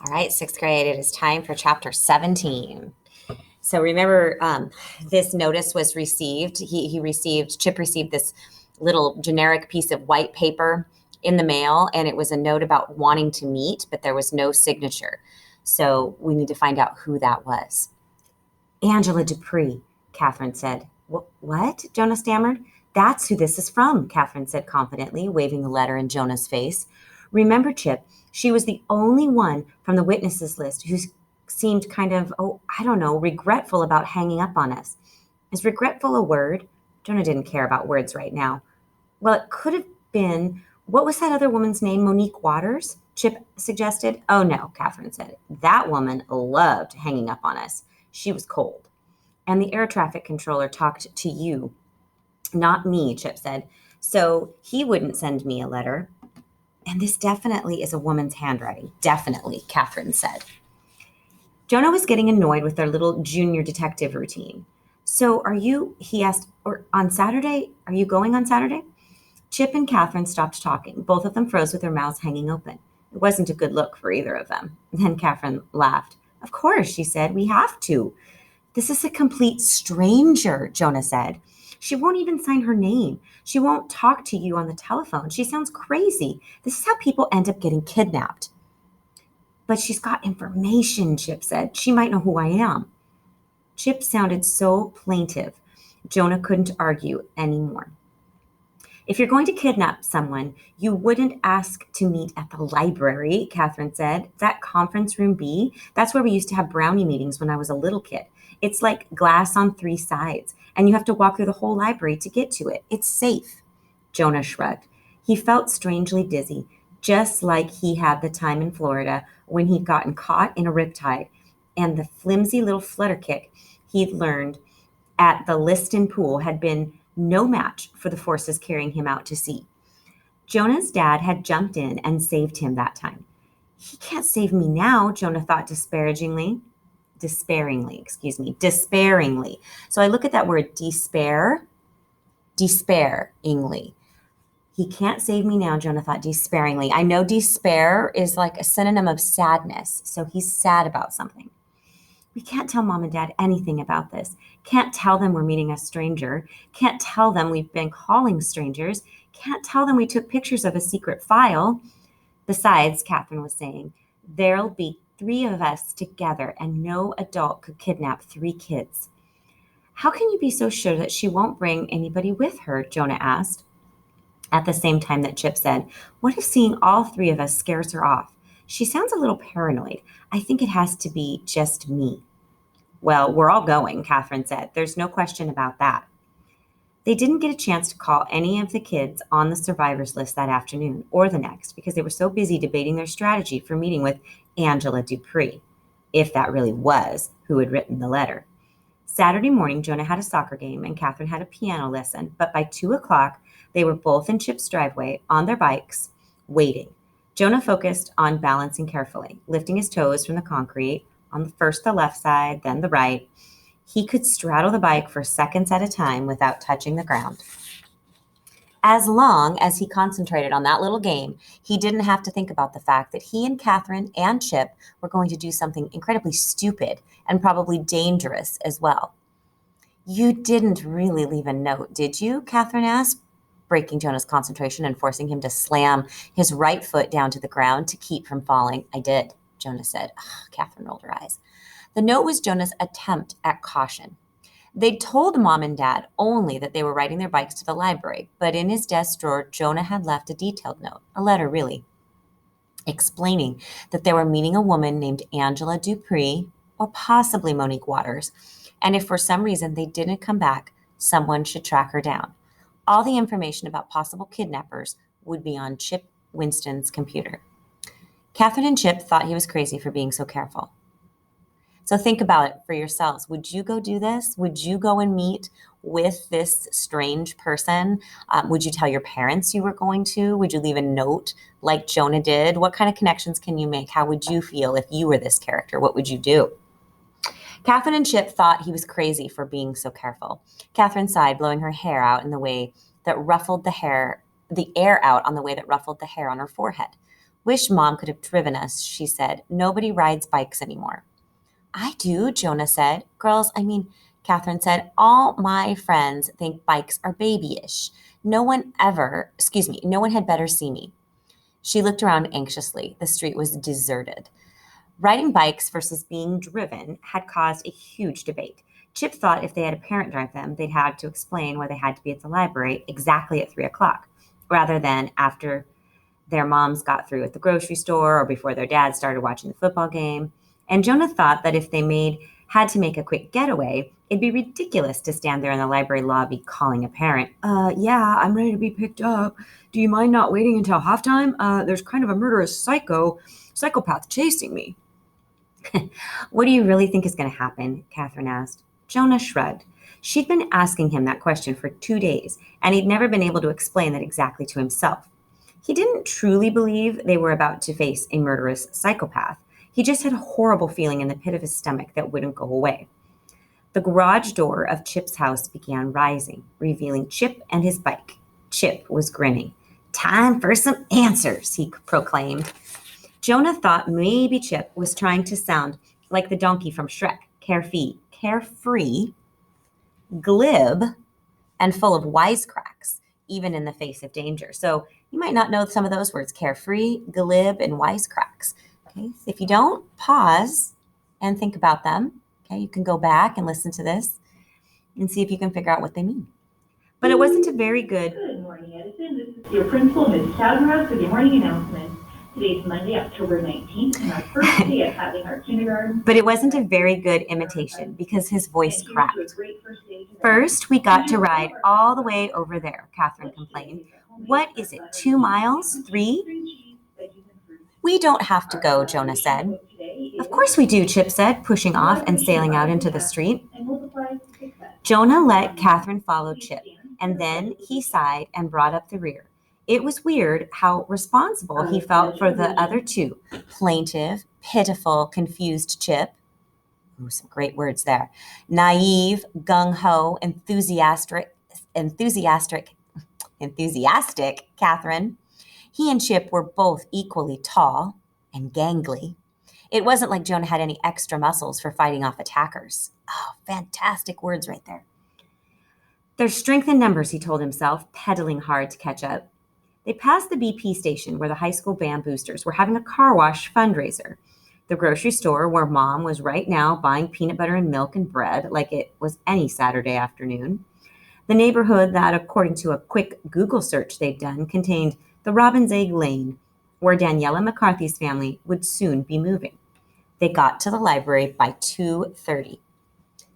All right, sixth grade, it is time for chapter 17. So remember, this notice was received. Chip received this little generic piece of white paper in the mail, and it was a note about wanting to meet, but there was no signature. So we need to find out who that was. Angela Dupree, Catherine said. What? Jonah stammered. That's who this is from, Catherine said confidently, waving the letter in Jonah's face. Remember, Chip, she was the only one from the witnesses list who seemed kind of, I don't know, regretful about hanging up on us. Is regretful a word? Jonah didn't care about words right now. Well, it could have been, what was that other woman's name? Monique Waters? Chip suggested. Oh, no, Catherine said. That woman loved hanging up on us. She was cold. And the air traffic controller talked to you, not me, Chip said. So he wouldn't send me a letter. And this definitely is a woman's handwriting. Definitely, Catherine said. Jonah was getting annoyed with their little junior detective routine. So he asked, or on Saturday, are you going on Saturday? Chip and Catherine stopped talking. Both of them froze with their mouths hanging open. It wasn't a good look for either of them. Then Catherine laughed. Of course, she said, we have to. This is a complete stranger, Jonah said. She won't even sign her name. She won't talk to you on the telephone. She sounds crazy. This is how people end up getting kidnapped. But she's got information, Chip said. She might know who I am. Chip sounded so plaintive. Jonah couldn't argue anymore. If you're going to kidnap someone, you wouldn't ask to meet at the library, Catherine said. That conference room B, that's where we used to have brownie meetings when I was a little kid. It's like glass on three sides, and you have to walk through the whole library to get to it. It's safe. Jonah shrugged. He felt strangely dizzy, just like he had the time in Florida when he'd gotten caught in a riptide, and the flimsy little flutter kick he'd learned at the Liston pool had been no match for the forces carrying him out to sea. Jonah's dad had jumped in and saved him that time. He can't save me now, Jonah thought despairingly. So I look at that word despairingly. He can't save me now, Jonah thought despairingly. I know despair is like a synonym of sadness, so he's sad about something. We can't tell mom and dad anything about this. Can't tell them we're meeting a stranger. Can't tell them we've been calling strangers. Can't tell them we took pictures of a secret file. Besides, Catherine was saying, there'll be three of us together and no adult could kidnap three kids. How can you be so sure that she won't bring anybody with her? Jonah asked. At the same time that Chip said, what if seeing all three of us scares her off? She sounds a little paranoid. I think it has to be just me. Well, we're all going, Catherine said. There's no question about that. They didn't get a chance to call any of the kids on the survivors list that afternoon or the next because they were so busy debating their strategy for meeting with Angela Dupree, if that really was who had written the letter. Saturday morning, Jonah had a soccer game and Catherine had a piano lesson, but by 2:00, they were both in Chip's driveway on their bikes, waiting. Jonah focused on balancing carefully, lifting his toes from the concrete, on first the left side, then the right. He could straddle the bike for seconds at a time without touching the ground. As long as he concentrated on that little game, he didn't have to think about the fact that he and Catherine and Chip were going to do something incredibly stupid and probably dangerous as well. You didn't really leave a note, did you? Catherine asked, breaking Jonah's concentration and forcing him to slam his right foot down to the ground to keep from falling. I did, Jonah said. Catherine rolled her eyes. The note was Jonah's attempt at caution. They'd told mom and dad only that they were riding their bikes to the library, but in his desk drawer, Jonah had left a detailed note, a letter really, explaining that they were meeting a woman named Angela Dupree, or possibly Monique Waters, and if for some reason they didn't come back, someone should track her down. All the information about possible kidnappers would be on Chip Winston's computer. Catherine and Chip thought he was crazy for being so careful. So think about it for yourselves. Would you go do this? Would you go and meet with this strange person? Would you tell your parents you were going to? Would you leave a note like Jonah did? What kind of connections can you make? How would you feel if you were this character? What would you do? Catherine and Chip thought he was crazy for being so careful. Catherine sighed, blowing her hair out in the way that ruffled the air out on the way that ruffled the hair on her forehead. Wish Mom could have driven us, she said. Nobody rides bikes anymore. I do, Jonah said. Catherine said, all my friends think bikes are babyish. No one had better see me. She looked around anxiously. The street was deserted. Riding bikes versus being driven had caused a huge debate. Chip thought if they had a parent drive them, they'd have to explain why they had to be at the library exactly at 3 o'clock, rather than after their moms got through at the grocery store or before their dads started watching the football game. And Jonah thought that if they had to make a quick getaway, it'd be ridiculous to stand there in the library lobby calling a parent. Yeah, I'm ready to be picked up. Do you mind not waiting until halftime? There's kind of a murderous psychopath chasing me. What do you really think is going to happen? Catherine asked. Jonah shrugged. She'd been asking him that question for 2 days, and he'd never been able to explain that exactly to himself. He didn't truly believe they were about to face a murderous psychopath. He just had a horrible feeling in the pit of his stomach that wouldn't go away. The garage door of Chip's house began rising, revealing Chip and his bike. Chip was grinning. Time for some answers, he proclaimed. Jonah thought maybe Chip was trying to sound like the donkey from Shrek, carefree, glib, and full of wisecracks, even in the face of danger. So you might not know some of those words, carefree, glib, and wisecracks. Okay, if you don't, pause and think about them. Okay, you can go back and listen to this and see if you can figure out what they mean. But it wasn't a very good... Good morning, Edison. This is your principal, Ms. Stoudenhouse, with your morning announcement. Today's Monday, October 19th, and our first day of having our kindergarten. But it wasn't a very good imitation because his voice cracked. First, we got to ride all the way over there, Catherine complained. What is it, 2 miles? 3? We don't have to go, Jonah said. Of course we do, Chip said, pushing off and sailing out into the street. Jonah let Catherine follow Chip, and then he sighed and brought up the rear. It was weird how responsible he felt for the other two. Plaintive, pitiful, confused Chip. Ooh, some great words there. Naive, gung-ho, enthusiastic Catherine. He and Chip were both equally tall and gangly. It wasn't like Jonah had any extra muscles for fighting off attackers. Oh, fantastic words right there. There's strength in numbers, he told himself, pedaling hard to catch up. They passed the BP station where the high school band boosters were having a car wash fundraiser. The grocery store where Mom was right now buying peanut butter and milk and bread like it was any Saturday afternoon. The neighborhood that, according to a quick Google search they'd done, contained the Robin's Egg Lane, where Daniela McCarthy's family would soon be moving. They got to the library by 2:30.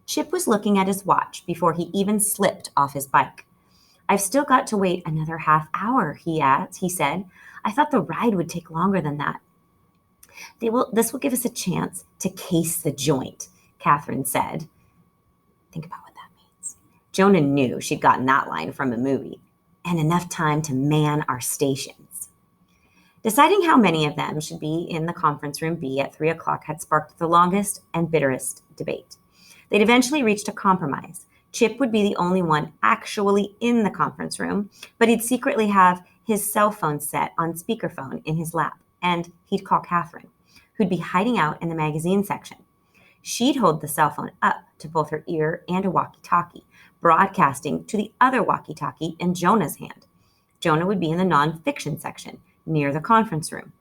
Chip was looking at his watch before he even slipped off his bike. I've still got to wait another half hour, he said. I thought the ride would take longer than that. This will give us a chance to case the joint, Catherine said. Think about what that means. Jonah knew she'd gotten that line from a movie. And enough time to man our stations. Deciding how many of them should be in the conference room B at 3 o'clock had sparked the longest and bitterest debate. They'd eventually reached a compromise. Chip would be the only one actually in the conference room, but he'd secretly have his cell phone set on speakerphone in his lap, and he'd call Catherine, who'd be hiding out in the magazine section. She'd hold the cell phone up to both her ear and a walkie-talkie, broadcasting to the other walkie-talkie in Jonah's hand. Jonah would be in the nonfiction section, near the conference room.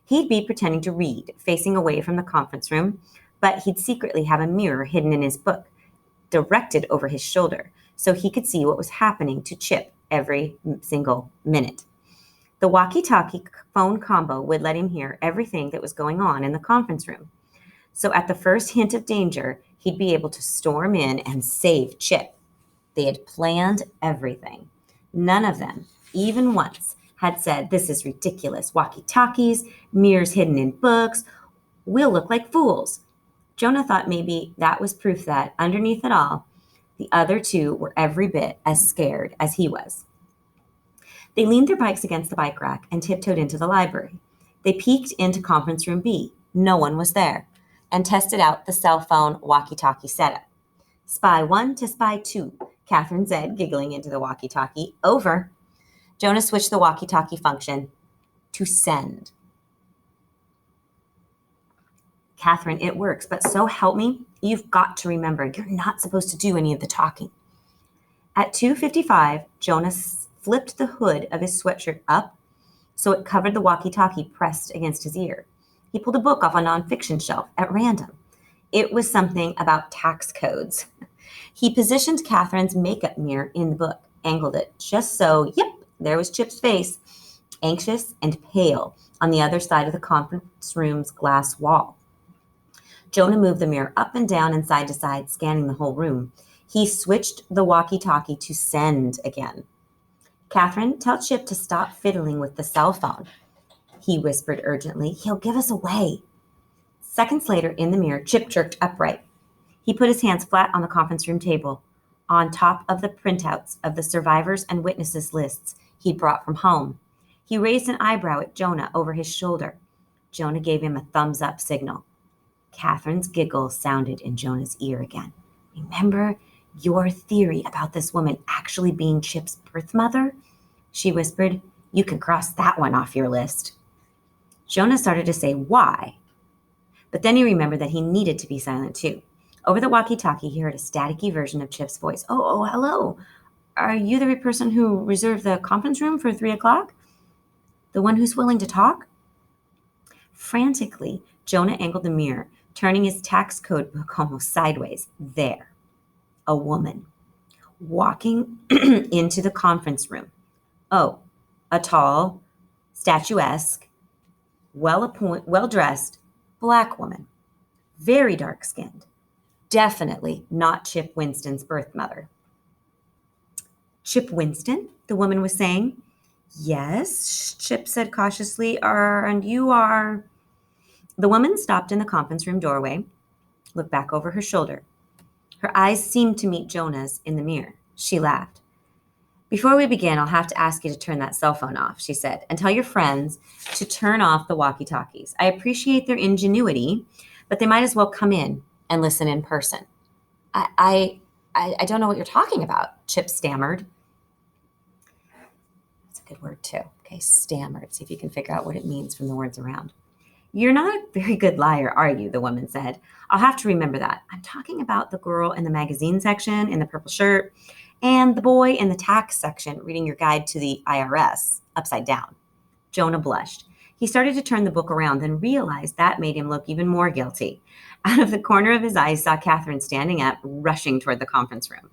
He'd be pretending to read, facing away from the conference room, but he'd secretly have a mirror hidden in his book, directed over his shoulder, so he could see what was happening to Chip every single minute. The walkie-talkie phone combo would let him hear everything that was going on in the conference room. So at the first hint of danger, he'd be able to storm in and save Chip. They had planned everything. None of them, even once, had said, this is ridiculous. Walkie-talkies, mirrors hidden in books, we'll look like fools. Jonah thought maybe that was proof that, underneath it all, the other two were every bit as scared as he was. They leaned their bikes against the bike rack and tiptoed into the library. They peeked into conference room B. No one was there, and tested out the cell phone walkie-talkie setup. Spy 1 to Spy 2, Catherine said, giggling into the walkie-talkie. Over. Jonah switched the walkie-talkie function to send. Catherine, it works, but so help me, you've got to remember, you're not supposed to do any of the talking. At 2:55, Jonas flipped the hood of his sweatshirt up so it covered the walkie-talkie pressed against his ear. He pulled a book off a nonfiction shelf at random. It was something about tax codes. He positioned Catherine's makeup mirror in the book, angled it just so, yep, there was Chip's face, anxious and pale, on the other side of the conference room's glass wall. Jonah moved the mirror up and down and side to side, scanning the whole room. He switched the walkie-talkie to send again. Catherine, tell Chip to stop fiddling with the cell phone, he whispered urgently. He'll give us away. Seconds later, in the mirror, Chip jerked upright. He put his hands flat on the conference room table, on top of the printouts of the survivors and witnesses lists he'd brought from home. He raised an eyebrow at Jonah over his shoulder. Jonah gave him a thumbs-up signal. Catherine's giggle sounded in Jonah's ear again. Remember your theory about this woman actually being Chip's birth mother? She whispered. You can cross that one off your list. Jonah started to say why, but then he remembered that he needed to be silent too. Over the walkie-talkie, he heard a staticky version of Chip's voice. Oh, hello. Are you the person who reserved the conference room for 3 o'clock? The one who's willing to talk? Frantically, Jonah angled the mirror, turning his tax code book almost sideways. There, a woman, walking into the conference room. Oh, a tall, statuesque, well-dressed black woman, very dark-skinned. Definitely not Chip Winston's birth mother. Chip Winston? The woman was saying. Yes, Chip said cautiously. And you are... The woman stopped in the conference room doorway, looked back over her shoulder. Her eyes seemed to meet Jonah's in the mirror. She laughed. Before we begin, I'll have to ask you to turn that cell phone off, she said, and tell your friends to turn off the walkie-talkies. I appreciate their ingenuity, but they might as well come in and listen in person. I don't know what you're talking about, Chip stammered. That's a good word too. Okay, stammered. See if you can figure out what it means from the words around. You're not a very good liar, are you? The woman said. I'll have to remember that. I'm talking about the girl in the magazine section in the purple shirt and the boy in the tax section reading your guide to the IRS upside down. Jonah blushed. He started to turn the book around, then realized that made him look even more guilty. Out of the corner of his eye, he saw Catherine standing up, rushing toward the conference room.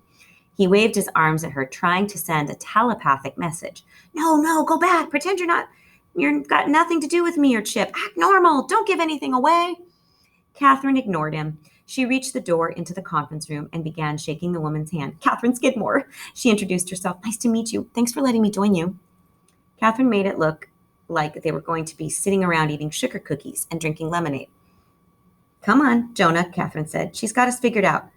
He waved his arms at her, trying to send a telepathic message. No, go back. Pretend you've got nothing to do with me or Chip. Act normal. Don't give anything away. Catherine ignored him. She reached the door into the conference room and began shaking the woman's hand. Catherine Skidmore, she introduced herself. Nice to meet you. Thanks for letting me join you. Catherine made it look like they were going to be sitting around eating sugar cookies and drinking lemonade. Come on, Jonah, Catherine said. She's got us figured out.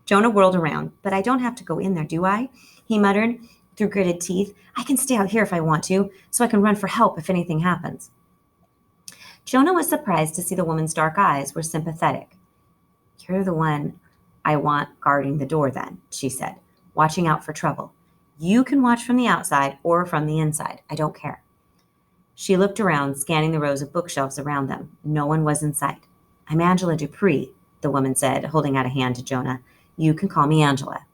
Jonah whirled around. But I don't have to go in there, do I? He muttered through gritted teeth. I can stay out here if I want to, so I can run for help if anything happens. Jonah was surprised to see the woman's dark eyes were sympathetic. You're the one I want guarding the door then, she said, watching out for trouble. You can watch from the outside or from the inside. I don't care. She looked around, scanning the rows of bookshelves around them. No one was in sight. I'm Angela Dupree, the woman said, holding out a hand to Jonah. You can call me Angela.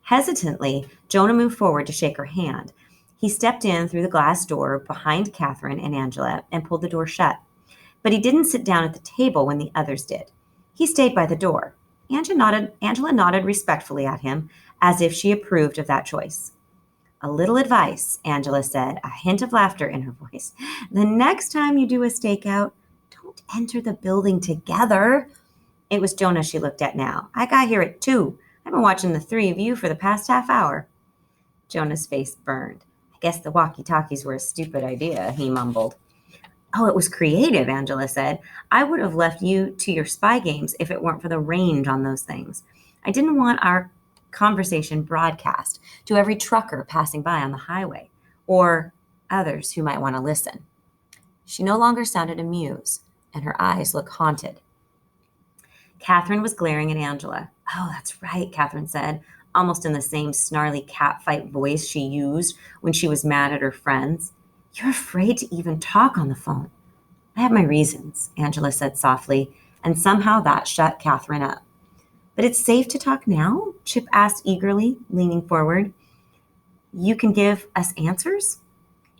Hesitantly, Jonah moved forward to shake her hand. He stepped in through the glass door behind Catherine and Angela and pulled the door shut. But he didn't sit down at the table when the others did. He stayed by the door. Angela nodded respectfully at him, as if she approved of that choice. A little advice, Angela said, a hint of laughter in her voice. The next time you do a stakeout, don't enter the building together. It was Jonah she looked at now. I got here at 2. I've been watching the 3 of you for the past half hour. Jonah's face burned. I guess the walkie-talkies were a stupid idea, he mumbled. Oh, it was creative, Angela said. I would have left you to your spy games if it weren't for the range on those things. I didn't want our conversation broadcast to every trucker passing by on the highway, or others who might want to listen. She no longer sounded amused, and her eyes looked haunted. Catherine was glaring at Angela. Oh, that's right, Catherine said, almost in the same snarly catfight voice she used when she was mad at her friends. You're afraid to even talk on the phone. I have my reasons, Angela said softly, and somehow that shut Catherine up. But it's safe to talk now? Chip asked eagerly, leaning forward. You can give us answers?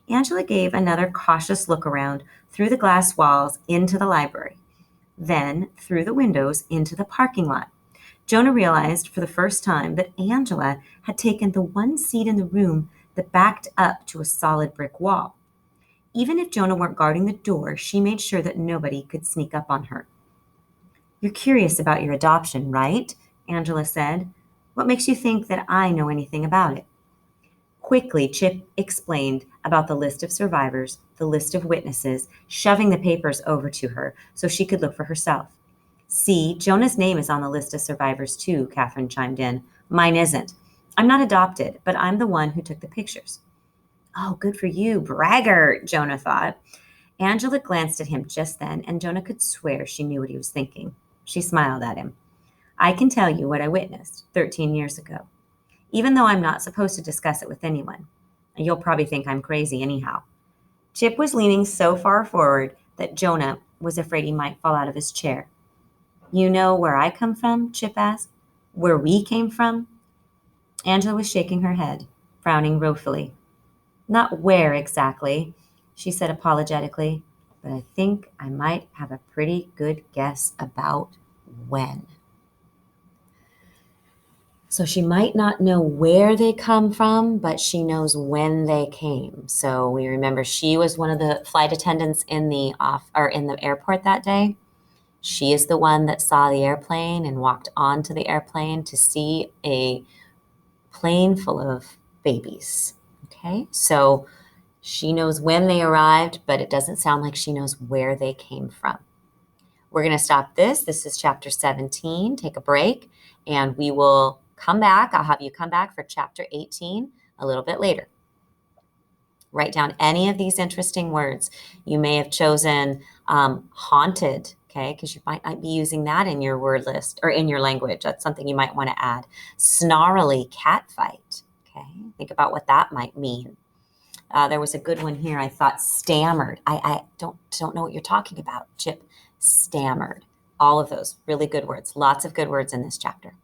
Angela gave another cautious look around through the glass walls into the library, then through the windows into the parking lot. Jonah realized for the first time that Angela had taken the one seat in the room that backed up to a solid brick wall. Even if Jonah weren't guarding the door, she made sure that nobody could sneak up on her. You're curious about your adoption, right? Angela said. What makes you think that I know anything about it? Quickly, Chip explained about the list of survivors, the list of witnesses, shoving the papers over to her so she could look for herself. See, Jonah's name is on the list of survivors too, Catherine chimed in. Mine isn't. I'm not adopted, but I'm the one who took the pictures. Oh, good for you, braggart, Jonah thought. Angela glanced at him just then, and Jonah could swear she knew what he was thinking. She smiled at him. I can tell you what I witnessed 13 years ago, even though I'm not supposed to discuss it with anyone. You'll probably think I'm crazy anyhow. Chip was leaning so far forward that Jonah was afraid he might fall out of his chair. You know where I come from? Chip asked. Where we came from? Angela was shaking her head, frowning ruefully. Not where exactly, she said apologetically, but I think I might have a pretty good guess about when. So she might not know where they come from, but she knows when they came. So we remember she was one of the flight attendants in the airport that day. She is the one that saw the airplane and walked onto the airplane to see a plane full of babies. Okay, so she knows when they arrived, but it doesn't sound like she knows where they came from. We're going to stop this. This is chapter 17. Take a break, and we will come back. I'll have you come back for chapter 18 a little bit later. Write down any of these interesting words. You may have chosen haunted, okay, because you might not be using that in your word list or in your language. That's something you might want to add. Snarly cat fight, okay. Think about what that might mean. There was a good one here. I thought stammered. I don't know what you're talking about, Chip. Stammered. All of those really good words. Lots of good words in this chapter.